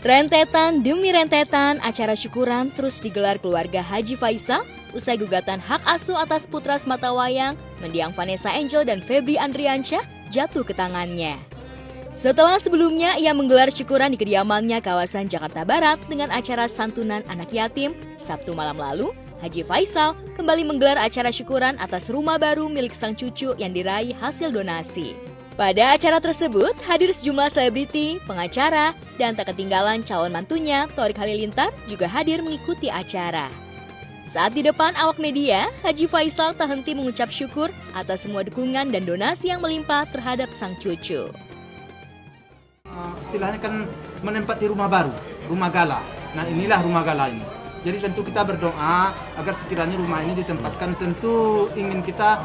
Rentetan demi rentetan, acara syukuran terus digelar keluarga Haji Faisal usai gugatan hak asuh atas putra sematawayang mendiang Vanessa Angel dan Febri Andriansyah jatuh ke tangannya. Setelah sebelumnya ia menggelar syukuran di kediamannya kawasan Jakarta Barat dengan acara santunan anak yatim, Sabtu malam lalu, Haji Faisal kembali menggelar acara syukuran atas rumah baru milik sang cucu yang diraih hasil donasi. Pada acara tersebut, hadir sejumlah selebriti, pengacara, dan tak ketinggalan calon mantunya, Thorik Halilintar, juga hadir mengikuti acara. Saat di depan awak media, Haji Faisal tak henti mengucap syukur atas semua dukungan dan donasi yang melimpah terhadap sang cucu. Istilahnya kan menempati rumah baru, rumah gala. Nah inilah rumah gala ini. Jadi tentu kita berdoa agar sekiranya rumah ini ditempatkan, tentu ingin kita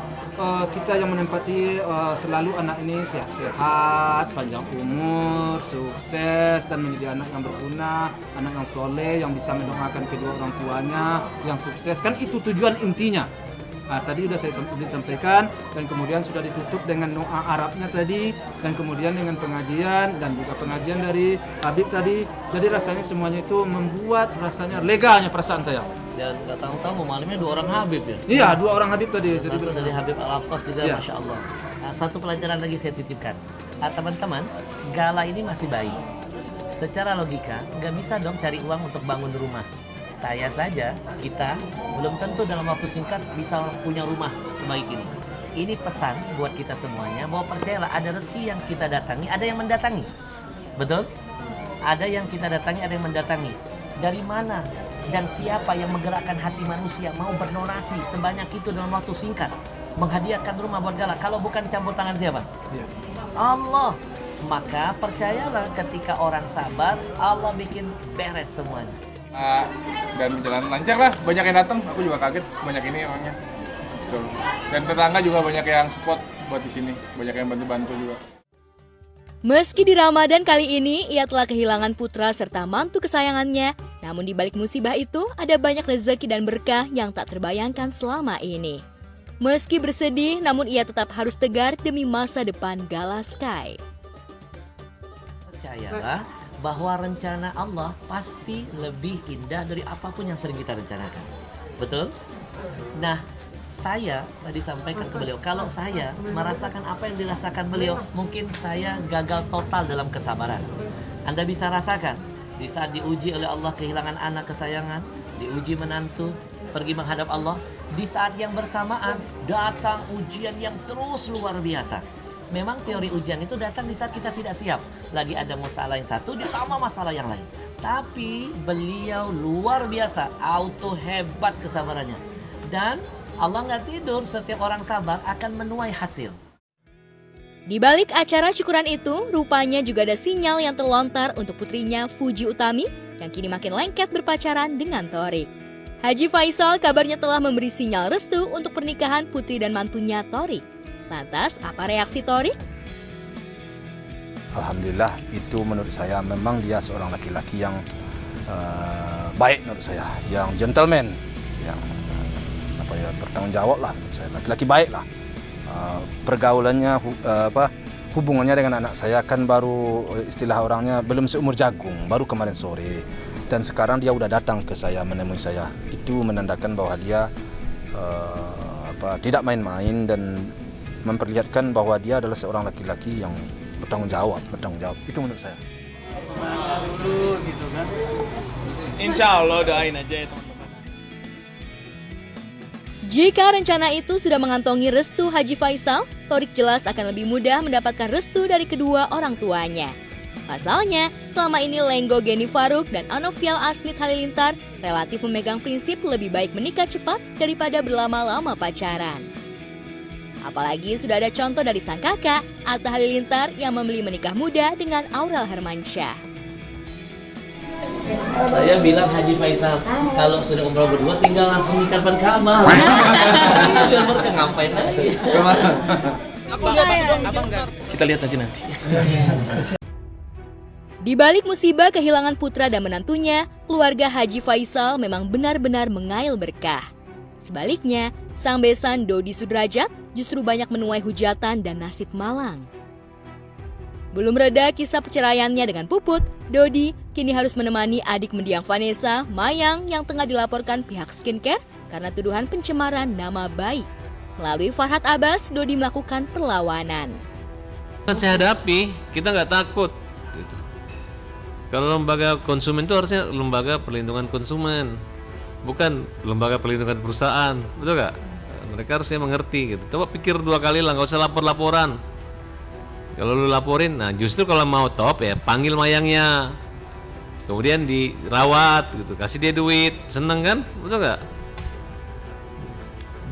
yang menempati selalu anak ini sehat-sehat, panjang umur, sukses, dan menjadi anak yang berguna, anak yang soleh, yang bisa mendoakan kedua orang tuanya, yang sukses. Kan itu tujuan intinya. Nah, tadi sudah saya sampaikan, dan kemudian sudah ditutup dengan doa Arabnya tadi, dan kemudian dengan pengajian, dan juga pengajian dari Habib tadi. Jadi rasanya semuanya itu membuat rasanya leganya perasaan saya. Dan nggak tahu-tahu malamnya 2 orang Habib ya? Iya, 2 orang Habib tadi. Satu dari Habib Al-Aqas juga, ya. Masya Allah. Nah, satu pelajaran lagi saya titipkan. Teman-teman, gala ini masih bayi. Secara logika, nggak bisa dong cari uang untuk bangun rumah. Saya saja, kita belum tentu dalam waktu singkat bisa punya rumah sebaik ini. Ini pesan buat kita semuanya bahwa percayalah ada rezeki yang kita datangi, ada yang mendatangi. Betul? Ada yang kita datangi, ada yang mendatangi. Dari mana dan siapa yang menggerakkan hati manusia mau berdonasi sebanyak itu dalam waktu singkat? Menghadiahkan rumah buat gala. Kalau bukan campur tangan siapa? Ya. Allah. Maka percayalah ketika orang sabar, Allah bikin beres semuanya. Dan berjalan lancar lah, banyak yang datang, aku juga kaget sebanyak ini orangnya. Betul. Dan tetangga juga banyak yang support buat di sini, banyak yang bantu-bantu juga. Meski di Ramadan kali ini ia telah kehilangan putra serta mantu kesayangannya, namun di balik musibah itu ada banyak rezeki dan berkah yang tak terbayangkan selama ini. Meski bersedih, namun ia tetap harus tegar demi masa depan Gala Sky. Percayalah bahwa rencana Allah pasti lebih indah dari apapun yang sering kita rencanakan. Betul? Nah, saya tadi sampaikan ke beliau, kalau saya merasakan apa yang dirasakan beliau, mungkin saya gagal total dalam kesabaran. Anda bisa rasakan, di saat diuji oleh Allah kehilangan anak kesayangan, diuji menantu, pergi menghadap Allah, di saat yang bersamaan datang ujian yang terus luar biasa. Memang teori ujian itu datang di saat kita tidak siap. Lagi ada masalah yang satu, ditambah masalah yang lain. Tapi beliau luar biasa, auto hebat kesabarannya. Dan Allah nggak tidur, setiap orang sabar akan menuai hasil. Di balik acara syukuran itu, rupanya juga ada sinyal yang terlontar untuk putrinya Fuji Utami yang kini makin lengket berpacaran dengan Thorik. Haji Faisal kabarnya telah memberi sinyal restu untuk pernikahan putri dan mantunya Thorik. Lantas, apa reaksi Thorik? Alhamdulillah, itu menurut saya memang dia seorang laki-laki yang baik menurut saya, yang gentleman, yang bertanggung jawab lah menurut saya, laki-laki baik lah. Pergaulannya, hubungannya dengan anak saya kan baru istilah orangnya belum seumur jagung, baru kemarin sore, dan sekarang dia udah datang ke saya menemui saya. Itu menandakan bahwa dia tidak main-main dan memperlihatkan bahwa dia adalah seorang laki-laki yang bertanggung jawab. Itu menurut saya. Dulu gitu kan. Insya Allah doain aja ya teman-teman. Jika rencana itu sudah mengantongi restu Haji Faisal, Thorik jelas akan lebih mudah mendapatkan restu dari kedua orang tuanya. Pasalnya, selama ini Lenggo Geni Faruk dan Anovial Asmit Halilintar relatif memegang prinsip lebih baik menikah cepat daripada berlama-lama pacaran. Apalagi sudah ada contoh dari sang kakak, Atta Halilintar yang memilih menikah muda dengan Aurel Hermansyah. Saya bilang Haji Faisal, kalau sudah umroh berdua tinggal langsung nikah depan Ka'bah. Biar mereka ngapain lagi. Kita lihat aja nanti. Di balik musibah kehilangan putra dan menantunya, keluarga Haji Faisal memang benar-benar mengail berkah. Sebaliknya, sang besan Dodi Sudrajat justru banyak menuai hujatan dan nasib malang. Belum reda kisah perceraiannya dengan Puput, Dodi kini harus menemani adik mendiang Vanessa, Mayang, yang tengah dilaporkan pihak skincare karena tuduhan pencemaran nama baik. Melalui Farhad Abbas, Dodi melakukan perlawanan. Saya hadapi, kita nggak takut. Gitu. Kalau lembaga konsumen itu harusnya lembaga perlindungan konsumen, bukan lembaga perlindungan perusahaan, betul nggak? Mereka harusnya mengerti. Gitu. Coba pikir 2 kali lah, nggak usah laporan. Kalau lu laporin, nah justru kalau mau top ya panggil Mayangnya, kemudian dirawat, gitu, kasih dia duit, seneng kan, betul nggak?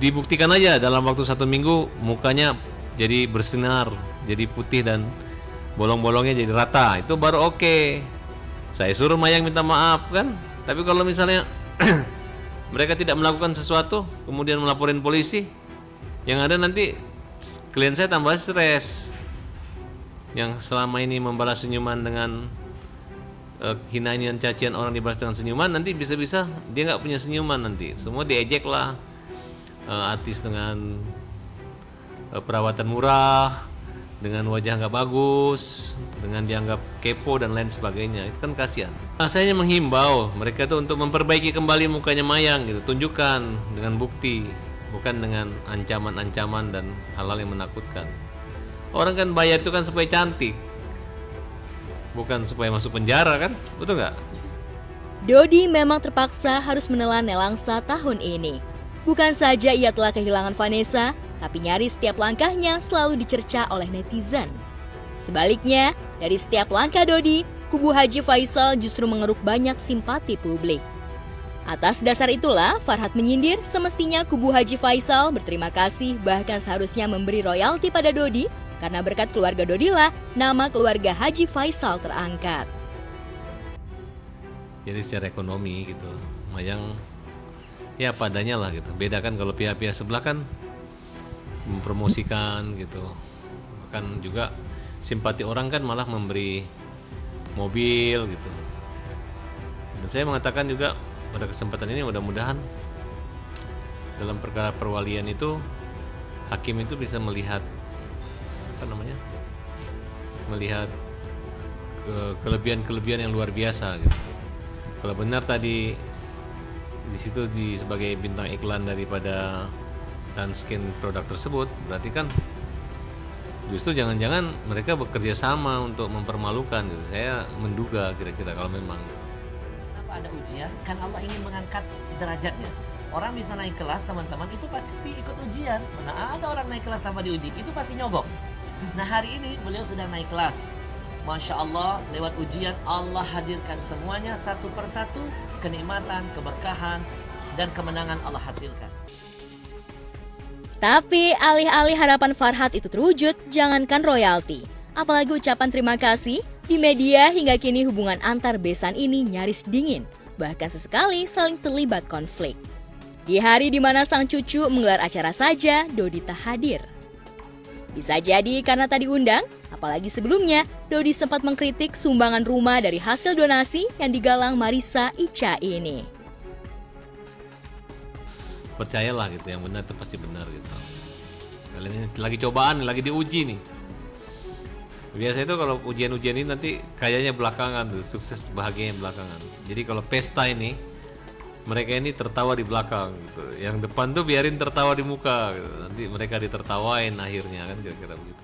Dibuktikan aja dalam waktu 1 minggu mukanya jadi bersinar, jadi putih dan bolong-bolongnya jadi rata, itu baru oke. Saya suruh Mayang minta maaf kan, tapi kalau misalnya mereka tidak melakukan sesuatu kemudian melaporin polisi, yang ada nanti klien saya tambah stres. Yang selama ini membalas senyuman dengan hinaan dan cacian orang dibalas dengan senyuman, nanti bisa-bisa dia nggak punya senyuman, nanti semua diejek lah. Artis dengan perawatan murah, dengan wajah nggak bagus, dengan dianggap kepo dan lain sebagainya, itu kan kasihan. Saya hanya menghimbau mereka tuh untuk memperbaiki kembali mukanya Mayang, gitu, tunjukkan dengan bukti, bukan dengan ancaman-ancaman dan hal-hal yang menakutkan. Orang kan bayar itu kan supaya cantik, bukan supaya masuk penjara kan, betul nggak? Dodi memang terpaksa harus menelan Nelangsa tahun ini. Bukan saja ia telah kehilangan Vanessa, tapi nyaris setiap langkahnya selalu dicerca oleh netizen. Sebaliknya, dari setiap langkah Dodi, kubu Haji Faisal justru mengeruk banyak simpati publik. Atas dasar itulah, Farhad menyindir semestinya kubu Haji Faisal berterima kasih bahkan seharusnya memberi royalti pada Dodi, karena berkat keluarga Dodi lah nama keluarga Haji Faisal terangkat. Jadi secara ekonomi gitu, Mayang ya padanya lah gitu. Beda kan kalau pihak-pihak sebelah kan mempromosikan gitu. Bahkan juga simpati orang kan malah memberi mobil gitu. Dan saya mengatakan juga pada kesempatan ini mudah-mudahan dalam perkara perwalian itu hakim itu bisa melihat melihat kelebihan-kelebihan yang luar biasa gitu. Kalau benar tadi di situ sebagai bintang iklan daripada Danskin produk tersebut, berarti kan justru jangan-jangan mereka bekerja sama untuk mempermalukan gitu. Saya menduga kira-kira kalau memang. Kenapa ada ujian? Kan Allah ingin mengangkat derajatnya. Orang bisa naik kelas, teman-teman, itu pasti ikut ujian. Mana ada orang naik kelas tanpa diuji, itu pasti nyogok. Nah hari ini beliau sedang naik kelas. Masya Allah, lewat ujian Allah hadirkan semuanya satu persatu, kenikmatan, keberkahan, dan kemenangan Allah hasilkan. Tapi alih-alih harapan Farhad itu terwujud, jangankan royalti, apalagi ucapan terima kasih, di media hingga kini hubungan antar besan ini nyaris dingin, bahkan sesekali saling terlibat konflik. Di hari di mana sang cucu menggelar acara saja, Dodi tak hadir. Bisa jadi karena tak diundang, apalagi sebelumnya Dodi sempat mengkritik sumbangan rumah dari hasil donasi yang digalang Marissa Ica ini. Percayalah gitu, yang benar itu pasti benar gitu. Kalian ini lagi cobaan, lagi diuji nih. Biasa itu kalau ujian-ujian ini nanti kayaknya belakangan tuh, sukses bahagianya belakangan. Jadi kalau pesta ini mereka ini tertawa di belakang gitu. Yang depan tuh biarin tertawa di muka gitu. Nanti mereka ditertawain akhirnya kan kira-kira begitu.